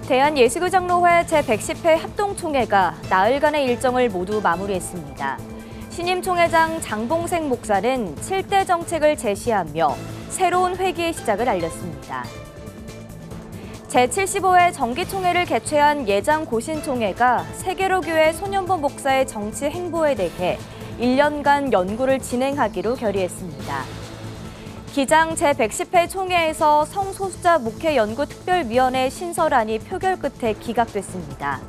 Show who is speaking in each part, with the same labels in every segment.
Speaker 1: 대한예수교장로회 제110회 합동총회가 나흘간의 일정을 모두 마무리했습니다. 신임 총회장 장봉생 목사는 7대 정책을 제시하며 새로운 회기의 시작을 알렸습니다. 제75회 정기총회를 개최한 예장 고신총회가 세계로교회 손연보 목사의 정치 행보에 대해 1년간 연구를 진행하기로 결의했습니다. 기장 제110회 총회에서 성소수자 목회연구특별위원회 신설안이 표결 끝에 기각됐습니다.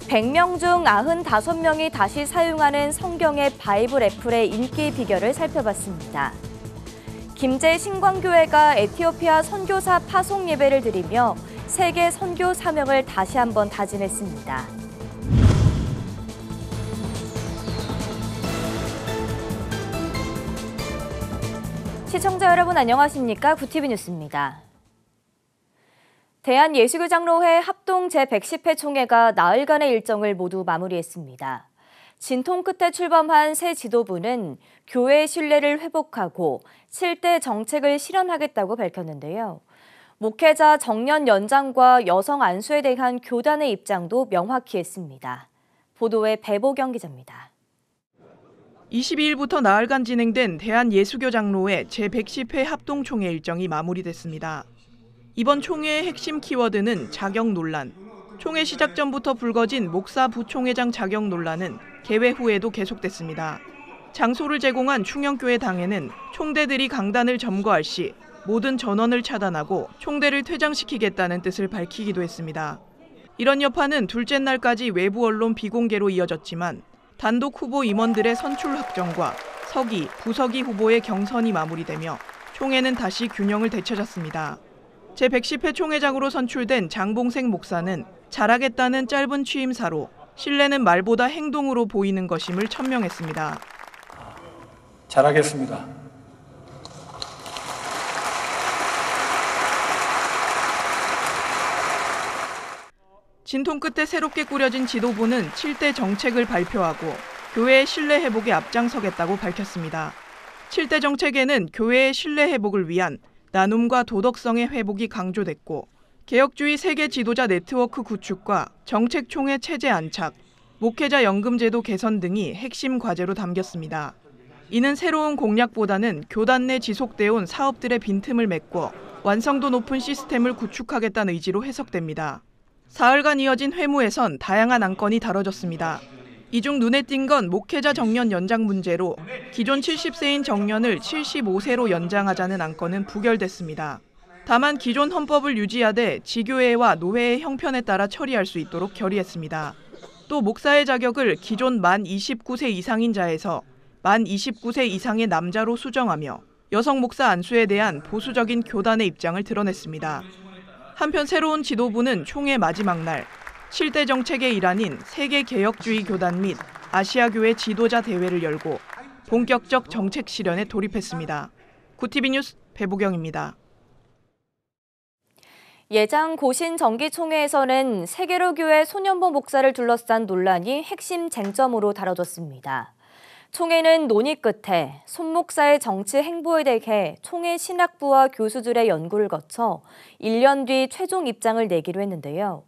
Speaker 1: 100명 중 95명이 다시 사용하는 성경의 바이블 애플의 인기 비결을 살펴봤습니다. 김제 신광교회가 에티오피아 선교사 파송 예배를 드리며 세계 선교 사명을 다시 한번 다짐했습니다. 시청자 여러분 안녕하십니까? 구티비 뉴스입니다. 대한예수교장로회 합동 제110회 총회가 나흘간의 일정을 모두 마무리했습니다. 진통 끝에 출범한 새 지도부는 교회의 신뢰를 회복하고 7대 정책을 실현하겠다고 밝혔는데요. 목회자 정년 연장과 여성 안수에 대한 교단의 입장도 명확히 했습니다. 보도에 배보경 기자입니다.
Speaker 2: 22일부터 나흘간 진행된 대한예수교장로회 제110회 합동총회 일정이 마무리됐습니다. 이번 총회의 핵심 키워드는 자격 논란. 총회 시작 전부터 불거진 목사 부총회장 자격 논란은 개회 후에도 계속됐습니다. 장소를 제공한 충영교회 당에는 총대들이 강단을 점거할 시 모든 전원을 차단하고 총대를 퇴장시키겠다는 뜻을 밝히기도 했습니다. 이런 여파는 둘째 날까지 외부 언론 비공개로 이어졌지만 단독 후보 임원들의 선출 확정과 서기, 부서기 후보의 경선이 마무리되며 총회는 다시 균형을 되찾았습니다. 제110회 총회장으로 선출된 장봉생 목사는 잘하겠다는 짧은 취임사로 신뢰는 말보다 행동으로 보이는 것임을 천명했습니다.
Speaker 3: 잘하겠습니다.
Speaker 2: 진통 끝에 새롭게 꾸려진 지도부는 7대 정책을 발표하고 교회의 신뢰 회복에 앞장서겠다고 밝혔습니다. 7대 정책에는 교회의 신뢰 회복을 위한 나눔과 도덕성의 회복이 강조됐고 개혁주의 세계 지도자 네트워크 구축과 정책총회 체제 안착, 목회자 연금제도 개선 등이 핵심 과제로 담겼습니다. 이는 새로운 공약보다는 교단 내 지속되어 온 사업들의 빈틈을 메꿔 완성도 높은 시스템을 구축하겠다는 의지로 해석됩니다. 사흘간 이어진 회무에선 다양한 안건이 다뤄졌습니다. 이 중 눈에 띈 건 목회자 정년 연장 문제로 기존 70세인 정년을 75세로 연장하자는 안건은 부결됐습니다. 다만 기존 헌법을 유지하되 지교회와 노회의 형편에 따라 처리할 수 있도록 결의했습니다. 또 목사의 자격을 기존 만 29세 이상인 자에서 만 29세 이상의 남자로 수정하며 여성 목사 안수에 대한 보수적인 교단의 입장을 드러냈습니다. 한편 새로운 지도부는 총회 마지막 날 7대 정책의 일환인 세계개혁주의 교단 및 아시아교회 지도자 대회를 열고 본격적 정책 실현에 돌입했습니다. 구티비 뉴스 배보경입니다.
Speaker 1: 예장 고신 정기총회에서는 세계로교회 손연보 목사를 둘러싼 논란이 핵심 쟁점으로 다뤄졌습니다. 총회는 논의 끝에 손 목사의 정치 행보에 대해 총회 신학부와 교수들의 연구를 거쳐 1년 뒤 최종 입장을 내기로 했는데요.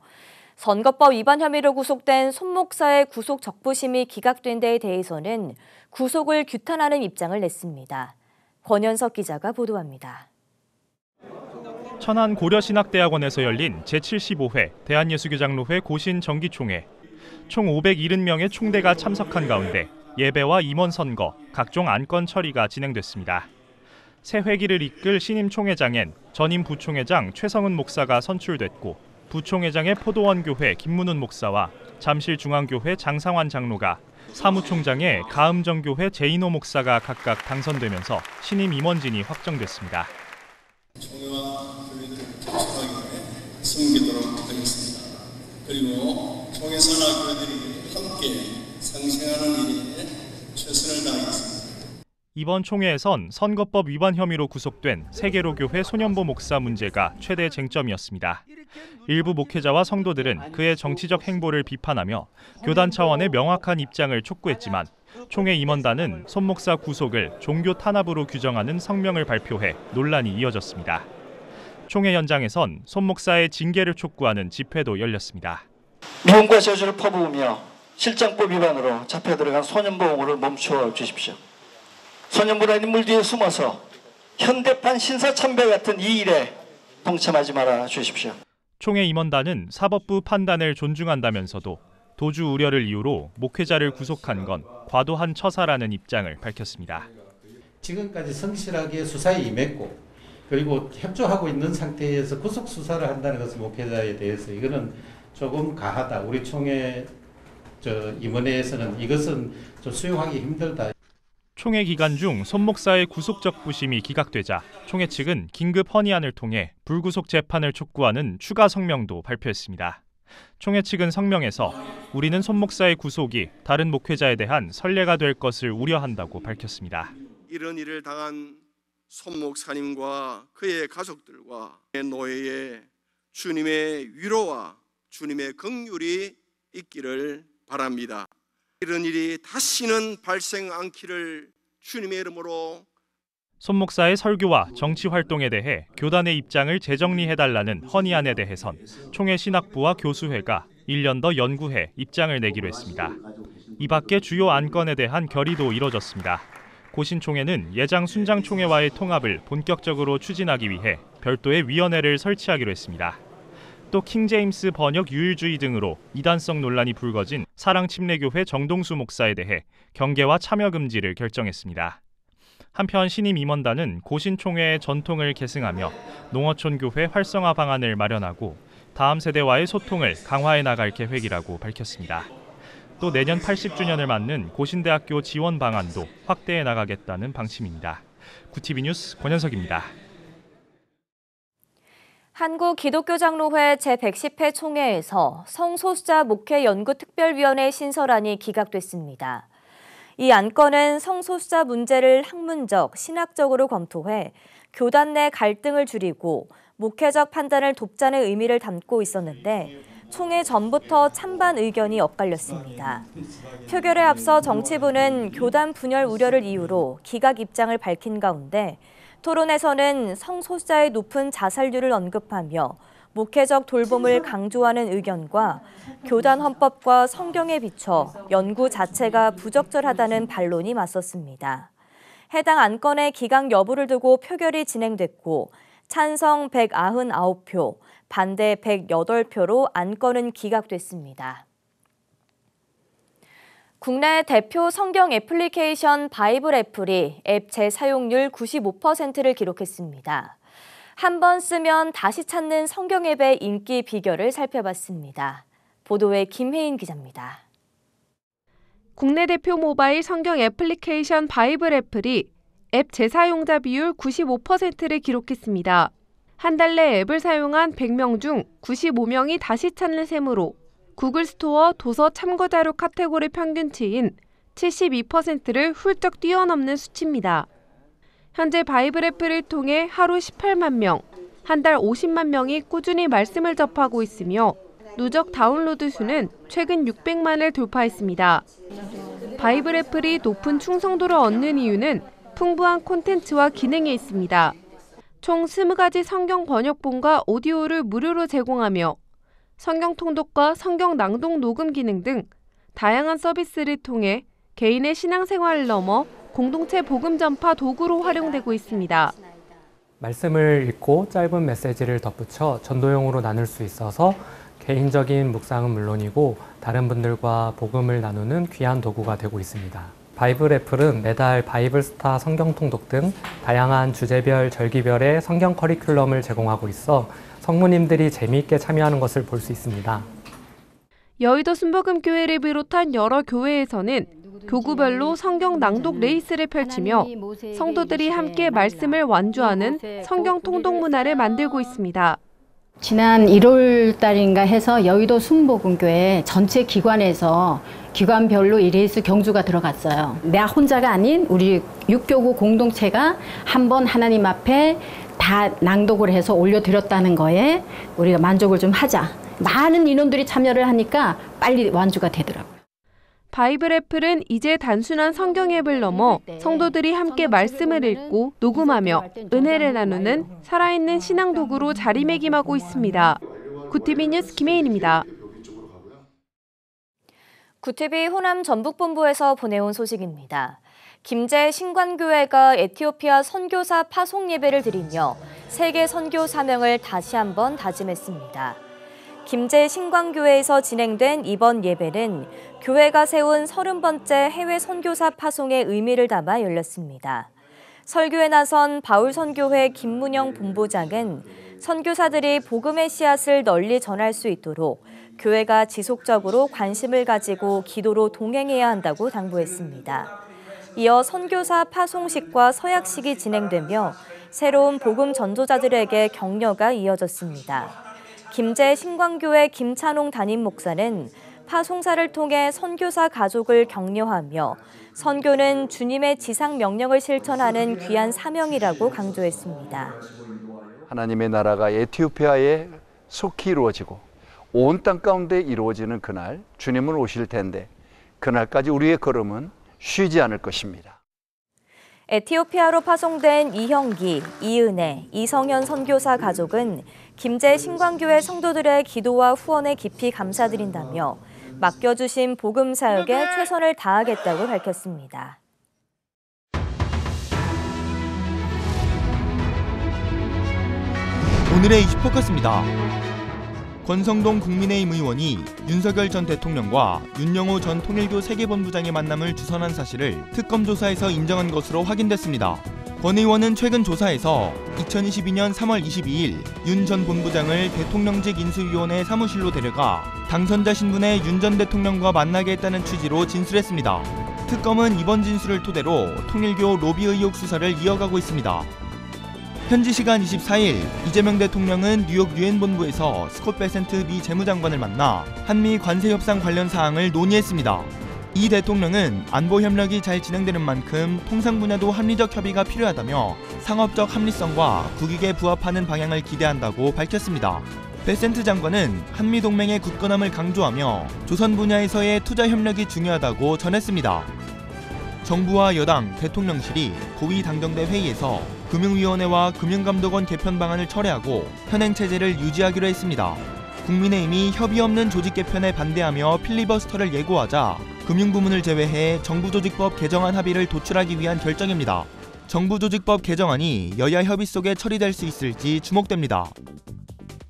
Speaker 1: 선거법 위반 혐의로 구속된 손 목사의 구속 적부심이 기각된 데에 대해서는 구속을 규탄하는 입장을 냈습니다. 권현석 기자가 보도합니다.
Speaker 4: 천안 고려신학대학원에서 열린 제75회 대한예수교장로회 고신 정기총회. 총 570명의 총대가 참석한 가운데 예배와 임원 선거, 각종 안건 처리가 진행됐습니다. 새 회기를 이끌 신임 총회장엔 전임 부총회장 최성은 목사가 선출됐고 부총회장의 포도원교회 김문훈 목사와 잠실중앙교회 장상환 장로가 사무총장의 가음정교회 제인호 목사가 각각 당선되면서 신임 임원진이 확정됐습니다.
Speaker 5: 총회와 교회들을 참석하기 위해 숨기도록 하겠습니다. 그리고 총회사나 교회들이 함께 상생하는 일에 최선을 다하겠습니다.
Speaker 4: 이번 총회에선 선거법 위반 혐의로 구속된 세계로교회 손연보 목사 문제가 최대 쟁점이었습니다. 일부 목회자와 성도들은 그의 정치적 행보를 비판하며 교단 차원의 명확한 입장을 촉구했지만 총회 임원단은 손 목사 구속을 종교 탄압으로 규정하는 성명을 발표해 논란이 이어졌습니다. 총회 현장에선 손 목사의 징계를 촉구하는 집회도 열렸습니다.
Speaker 3: 미움과 저주를 퍼부으며 실정법 위반으로 잡혀 들어간 소년보호를 멈춰 주십시오. 소년부라는 인물 뒤에 숨어서 현대판 신사참배 같은 이 일에 동참하지 말아 주십시오.
Speaker 4: 총회 임원단은 사법부 판단을 존중한다면서도 도주 우려를 이유로 목회자를 구속한 건 과도한 처사라는 입장을 밝혔습니다.
Speaker 6: 지금까지 성실하게 수사에 임했고 그리고 협조하고 있는 상태에서 구속 수사를 한다는 것은 목회자에 대해서 이거는 조금 가하다. 우리 총회 임원회에서는 이것은 좀 수용하기 힘들다.
Speaker 4: 총회 기간 중 손 목사의 구속적 부심이 기각되자 총회 측은 긴급 헌의안을 통해 불구속 재판을 촉구하는 추가 성명도 발표했습니다. 총회 측은 성명에서 우리는 손 목사의 구속이 다른 목회자에 대한 선례가 될 것을 우려한다고 밝혔습니다.
Speaker 5: 이런 일을 당한 손 목사님과 그의 가족들과 노예에 주님의 위로와 주님의 긍휼이 있기를 바랍니다. 이런 일이 다시는 발생 않기를 주님의 이름으로.
Speaker 4: 손 목사의 설교와 정치 활동에 대해 교단의 입장을 재정리해달라는 헌의안에 대해선 총회 신학부와 교수회가 1년 더 연구해 입장을 내기로 했습니다. 이 밖에 주요 안건에 대한 결의도 이뤄졌습니다. 고신총회는 예장 순장총회와의 통합을 본격적으로 추진하기 위해 별도의 위원회를 설치하기로 했습니다. 또 킹제임스 번역 유일주의 등으로 이단성 논란이 불거진 사랑침례교회 정동수 목사에 대해 경계와 참여 금지를 결정했습니다. 한편 신임 임원단은 고신총회의 전통을 계승하며 농어촌 교회 활성화 방안을 마련하고 다음 세대와의 소통을 강화해 나갈 계획이라고 밝혔습니다. 또 내년 80주년을 맞는 고신대학교 지원 방안도 확대해 나가겠다는 방침입니다. 구TV 뉴스 권현석입니다.
Speaker 1: 한국기독교장로회 제110회 총회에서 성소수자 목회연구특별위원회 신설안이 기각됐습니다. 이 안건은 성소수자 문제를 학문적, 신학적으로 검토해 교단 내 갈등을 줄이고 목회적 판단을 돕자는 의미를 담고 있었는데 총회 전부터 찬반 의견이 엇갈렸습니다. 표결에 앞서 정치부는 교단 분열 우려를 이유로 기각 입장을 밝힌 가운데 토론에서는 성소수자의 높은 자살률을 언급하며 목회적 돌봄을 강조하는 의견과 교단 헌법과 성경에 비춰 연구 자체가 부적절하다는 반론이 맞섰습니다. 해당 안건의 기각 여부를 두고 표결이 진행됐고 찬성 199표, 반대 108표로 안건은 기각됐습니다. 국내 대표 성경 애플리케이션 바이블 애플이 앱 재사용률 95%를 기록했습니다. 한 번 쓰면 다시 찾는 성경 앱의 인기 비결을 살펴봤습니다. 보도에 김혜인 기자입니다.
Speaker 7: 국내 대표 모바일 성경 애플리케이션 바이블 애플이 앱 재사용자 비율 95%를 기록했습니다. 한 달 내 앱을 사용한 100명 중 95명이 다시 찾는 셈으로 구글 스토어 도서 참고 자료 카테고리 평균치인 72%를 훌쩍 뛰어넘는 수치입니다. 현재 바이블 애플을 통해 하루 18만 명, 한 달 50만 명이 꾸준히 말씀을 접하고 있으며 누적 다운로드 수는 최근 600만을 돌파했습니다. 바이블 애플이 높은 충성도를 얻는 이유는 풍부한 콘텐츠와 기능에 있습니다. 총 20가지 성경 번역본과 오디오를 무료로 제공하며 성경 통독과 성경 낭독 녹음 기능 등 다양한 서비스를 통해 개인의 신앙생활을 넘어 공동체 복음 전파 도구로 활용되고 있습니다.
Speaker 8: 말씀을 읽고 짧은 메시지를 덧붙여 전도용으로 나눌 수 있어서 개인적인 묵상은 물론이고 다른 분들과 복음을 나누는 귀한 도구가 되고 있습니다. 바이블 애플은 매달 바이블스타 성경 통독 등 다양한 주제별, 절기별의 성경 커리큘럼을 제공하고 있어 성모님들이 재미있게 참여하는 것을 볼 수 있습니다.
Speaker 7: 여의도 순복음교회를 비롯한 여러 교회에서는 교구별로 성경 낭독 레이스를 펼치며 성도들이 함께 말씀을 완주하는 성경 통독 문화를 만들고 있습니다.
Speaker 9: 지난 1월 달인가 해서 여의도 순복음교회 전체 기관에서 기관별로 이 레이스 경주가 들어갔어요. 나 혼자가 아닌 우리 육교구 공동체가 한번 하나님 앞에 다 낭독을 해서 올려드렸다는 거에 우리가 만족을 좀 하자. 많은 인원들이 참여를 하니까 빨리 완주가 되더라고요.
Speaker 7: 바이블 애플은 이제 단순한 성경 앱을 넘어 성도들이 함께 말씀을 읽고 녹음하며 은혜를 나누는 살아있는 신앙 도구로 자리매김하고 있습니다. 구티비 뉴스 김혜인입니다.
Speaker 1: 구티비 호남 전북본부에서 보내온 소식입니다. 김제 신관교회가 에티오피아 선교사 파송 예배를 드리며 세계 선교 사명을 다시 한번 다짐했습니다. 김제 신관교회에서 진행된 이번 예배는 교회가 세운 30번째 해외 선교사 파송의 의미를 담아 열렸습니다. 설교에 나선 바울선교회 김문영 본부장은 선교사들이 복음의 씨앗을 널리 전할 수 있도록 교회가 지속적으로 관심을 가지고 기도로 동행해야 한다고 당부했습니다. 이어 선교사 파송식과 서약식이 진행되며 새로운 복음 전도자들에게 격려가 이어졌습니다. 김제 신광교회 김찬홍 담임 목사는 파송사를 통해 선교사 가족을 격려하며 선교는 주님의 지상 명령을 실천하는 귀한 사명이라고 강조했습니다.
Speaker 10: 하나님의 나라가 에티오피아에 속히 이루어지고 온 땅 가운데 이루어지는 그날 주님은 오실 텐데 그날까지 우리의 걸음은 쉬지 않을 것입니다.
Speaker 1: 에티오피아로 파송된 이형기, 이은혜, 이성현 선교사 가족은 김제 신광교회 성도들의 기도와 후원에 깊이 감사드린다며 맡겨주신 복음 사역에 최선을 다하겠다고 밝혔습니다.
Speaker 11: 오늘의 이슈포커스입니다. 권성동 국민의힘 의원이 윤석열 전 대통령과 윤영호 전 통일교 세계본부장의 만남을 주선한 사실을 특검 조사에서 인정한 것으로 확인됐습니다. 권 의원은 최근 조사에서 2022년 3월 22일 윤 전 본부장을 대통령직 인수위원회 사무실로 데려가 당선자 신분의 윤 전 대통령과 만나게 했다는 취지로 진술했습니다. 특검은 이번 진술을 토대로 통일교 로비 의혹 수사를 이어가고 있습니다. 현지 시간 24일 이재명 대통령은 뉴욕 유엔 본부에서 스콧 베센트 미 재무장관을 만나 한미 관세 협상 관련 사항을 논의했습니다. 이 대통령은 안보 협력이 잘 진행되는 만큼 통상 분야도 합리적 협의가 필요하다며 상업적 합리성과 국익에 부합하는 방향을 기대한다고 밝혔습니다. 베센트 장관은 한미 동맹의 굳건함을 강조하며 조선 분야에서의 투자 협력이 중요하다고 전했습니다. 정부와 여당, 대통령실이 고위 당정대 회의에서 금융위원회와 금융감독원 개편 방안을 철회하고 현행 체제를 유지하기로 했습니다. 국민의힘이 협의 없는 조직 개편에 반대하며 필리버스터를 예고하자 금융부문을 제외해 정부조직법 개정안 합의를 도출하기 위한 결정입니다. 정부조직법 개정안이 여야 협의 속에 처리될 수 있을지 주목됩니다.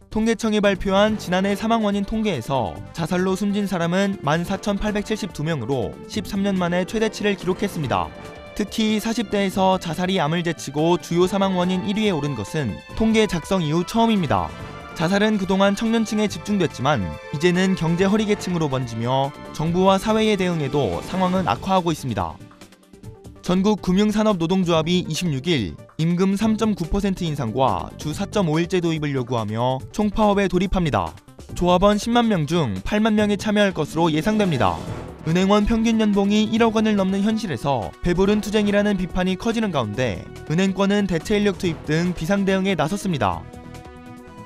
Speaker 11: 통계청이 발표한 지난해 사망 원인 통계에서 자살로 숨진 사람은 14,872명으로 13년 만에 최대치를 기록했습니다. 특히 40대에서 자살이 암을 제치고 주요 사망 원인 1위에 오른 것은 통계 작성 이후 처음입니다. 자살은 그동안 청년층에 집중됐지만 이제는 경제 허리계층으로 번지며 정부와 사회의 대응에도 상황은 악화하고 있습니다. 전국 금융산업노동조합이 26일 임금 3.9% 인상과 주 4.5일제 도입을 요구하며 총파업에 돌입합니다. 조합원 10만 명 중 8만 명이 참여할 것으로 예상됩니다. 은행원 평균 연봉이 1억 원을 넘는 현실에서 배부른 투쟁이라는 비판이 커지는 가운데 은행권은 대체 인력 투입 등 비상 대응에 나섰습니다.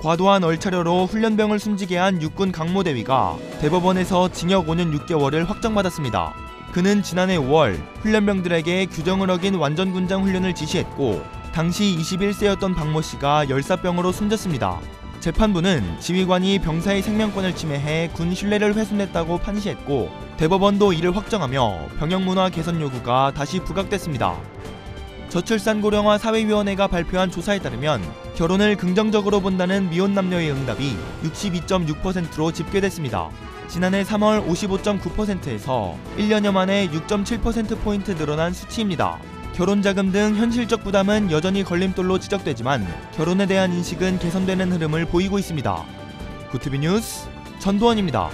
Speaker 11: 과도한 얼차려로 훈련병을 숨지게 한 육군 강모대위가 대법원에서 징역 5년 6개월을 확정받았습니다. 그는 지난해 5월 훈련병들에게 규정을 어긴 완전군장 훈련을 지시했고 당시 21세였던 박모 씨가 열사병으로 숨졌습니다. 재판부는 지휘관이 병사의 생명권을 침해해 군 신뢰를 훼손했다고 판시했고 대법원도 이를 확정하며 병역문화 개선 요구가 다시 부각됐습니다. 저출산고령화 사회위원회가 발표한 조사에 따르면 결혼을 긍정적으로 본다는 미혼 남녀의 응답이 62.6%로 집계됐습니다. 지난해 3월 55.9%에서 1년여 만에 6.7%포인트 늘어난 수치입니다. 결혼자금 등 현실적 부담은 여전히 걸림돌로 지적되지만 결혼에 대한 인식은 개선되는 흐름을 보이고 있습니다. 구티비 뉴스 전도원입니다.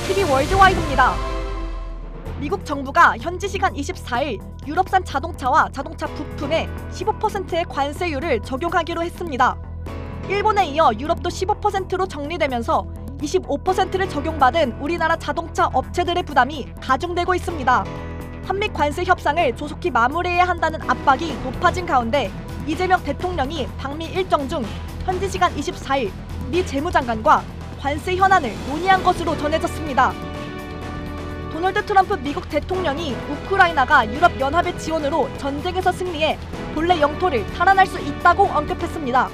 Speaker 12: 구티비 월드와이드입니다. 미국 정부가 현지 시간 24일 유럽산 자동차와 자동차 부품에 15%의 관세율을 적용하기로 했습니다. 일본에 이어 유럽도 15%로 정리되면서 25%를 적용받은 우리나라 자동차 업체들의 부담이 가중되고 있습니다. 한미 관세 협상을 조속히 마무리해야 한다는 압박이 높아진 가운데 이재명 대통령이 방미 일정 중 현지 시간 24일 미 재무장관과 관세 현안을 논의한 것으로 전해졌습니다. 도널드 트럼프 미국 대통령이 우크라이나가 유럽연합의 지원으로 전쟁에서 승리해 본래 영토를 탈환할 수 있다고 언급했습니다.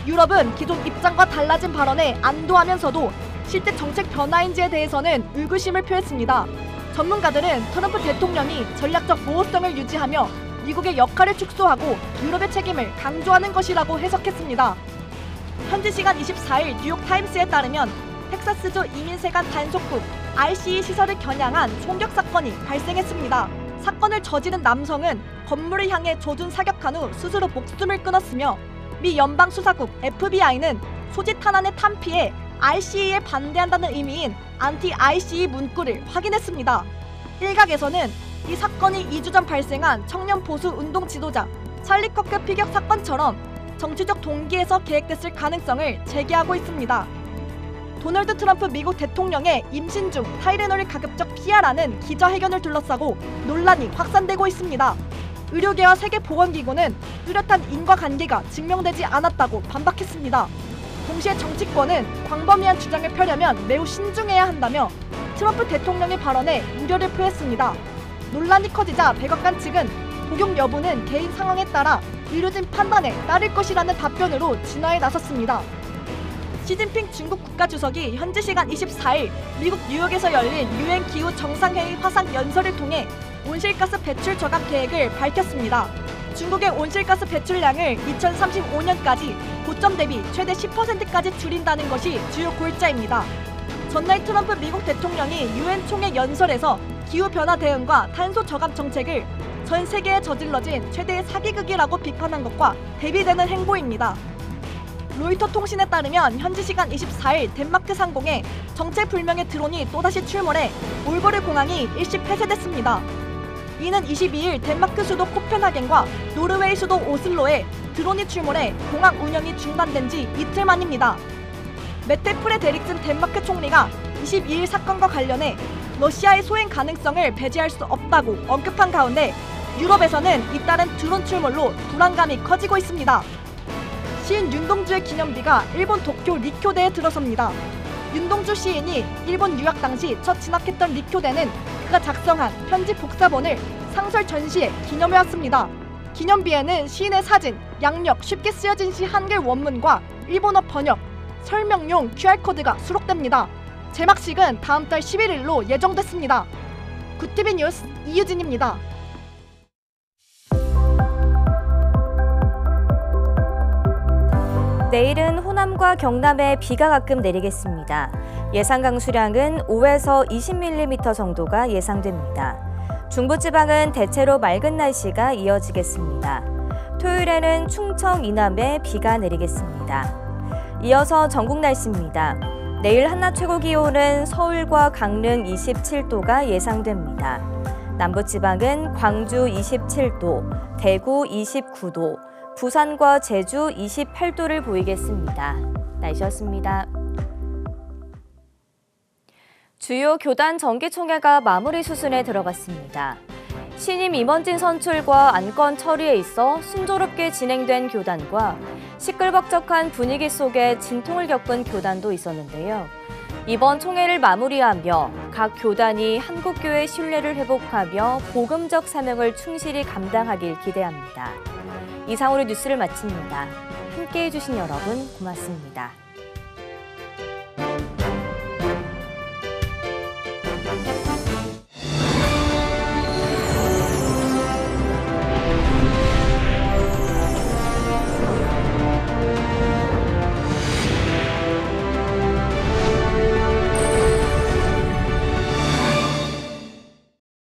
Speaker 12: 유럽은 기존 입장과 달라진 발언에 안도하면서도 실제 정책 변화인지에 대해서는 의구심을 표했습니다. 전문가들은 트럼프 대통령이 전략적 모호성을 유지하며 미국의 역할을 축소하고 유럽의 책임을 강조하는 것이라고 해석했습니다. 현지 시간 24일 뉴욕타임스에 따르면 텍사스주 이민세관 단속국 RCE 시설을 겨냥한 총격 사건이 발생했습니다. 사건을 저지른 남성은 건물을 향해 조준 사격한 후 스스로 목숨을 끊었으며 미 연방수사국 FBI는 소지 탄환의 탄피에 RCE에 반대한다는 의미인 안티-RCE 문구를 확인했습니다. 일각에서는 이 사건이 2주 전 발생한 청년 보수 운동 지도자 찰리 커크 피격 사건처럼 정치적 동기에서 계획됐을 가능성을 제기하고 있습니다. 도널드 트럼프 미국 대통령의 임신 중 타이레놀을 가급적 피하라는 기자회견을 둘러싸고 논란이 확산되고 있습니다. 의료계와 세계보건기구는 뚜렷한 인과관계가 증명되지 않았다고 반박했습니다. 동시에 정치권은 광범위한 주장을 펴려면 매우 신중해야 한다며 트럼프 대통령의 발언에 우려를 표했습니다. 논란이 커지자 백악관 측은 복용 여부는 개인 상황에 따라 의료진 판단에 따를 것이라는 답변으로 진화에 나섰습니다. 시진핑 중국 국가주석이 현지 시간 24일 미국 뉴욕에서 열린 유엔 기후 정상회의 화상 연설을 통해 온실가스 배출 저감 계획을 밝혔습니다. 중국의 온실가스 배출량을 2035년까지 고점 대비 최대 10%까지 줄인다는 것이 주요 골자입니다. 전날 트럼프 미국 대통령이 유엔 총회 연설에서 기후변화 대응과 탄소 저감 정책을 전 세계에 저질러진 최대의 사기극이라고 비판한 것과 대비되는 행보입니다. 로이터 통신에 따르면 현지 시간 24일 덴마크 상공에 정체불명의 드론이 또다시 출몰해 올버르 공항이 일시 폐쇄됐습니다. 이는 22일 덴마크 수도 코펜하겐과 노르웨이 수도 오슬로에 드론이 출몰해 공항 운영이 중단된 지 이틀 만입니다. 메테 프레데릭슨 덴마크 총리가 22일 사건과 관련해 러시아의 소행 가능성을 배제할 수 없다고 언급한 가운데 유럽에서는 잇따른 드론 출몰로 불안감이 커지고 있습니다. 시인 윤동주의 기념비가 일본 도쿄 리쿄대에 들어섭니다. 윤동주 시인이 일본 유학 당시 첫 진학했던 리쿄대는 그가 작성한 편지 복사본을 상설 전시에 기념해왔습니다. 기념비에는 시인의 사진, 양력, 쉽게 쓰여진 시 한글 원문과 일본어 번역, 설명용 QR코드가 수록됩니다. 제막식은 다음 달 11일로 예정됐습니다. 굿TV 뉴스 이유진입니다.
Speaker 1: 내일은 호남과 경남에 비가 가끔 내리겠습니다. 예상 강수량은 5에서 20mm 정도가 예상됩니다. 중부지방은 대체로 맑은 날씨가 이어지겠습니다. 토요일에는 충청 이남에 비가 내리겠습니다. 이어서 전국 날씨입니다. 내일 한낮 최고 기온은 서울과 강릉 27도가 예상됩니다. 남부지방은 광주 27도, 대구 29도, 부산과 제주 28도를 보이겠습니다. 날씨였습니다. 주요 교단 정기총회가 마무리 수순에 들어갔습니다. 신임 임원진 선출과 안건 처리에 있어 순조롭게 진행된 교단과 시끌벅적한 분위기 속에 진통을 겪은 교단도 있었는데요. 이번 총회를 마무리하며 각 교단이 한국교회 신뢰를 회복하며 복음적 사명을 충실히 감당하길 기대합니다. 이상으로 뉴스를 마칩니다. 함께해 주신 여러분 고맙습니다.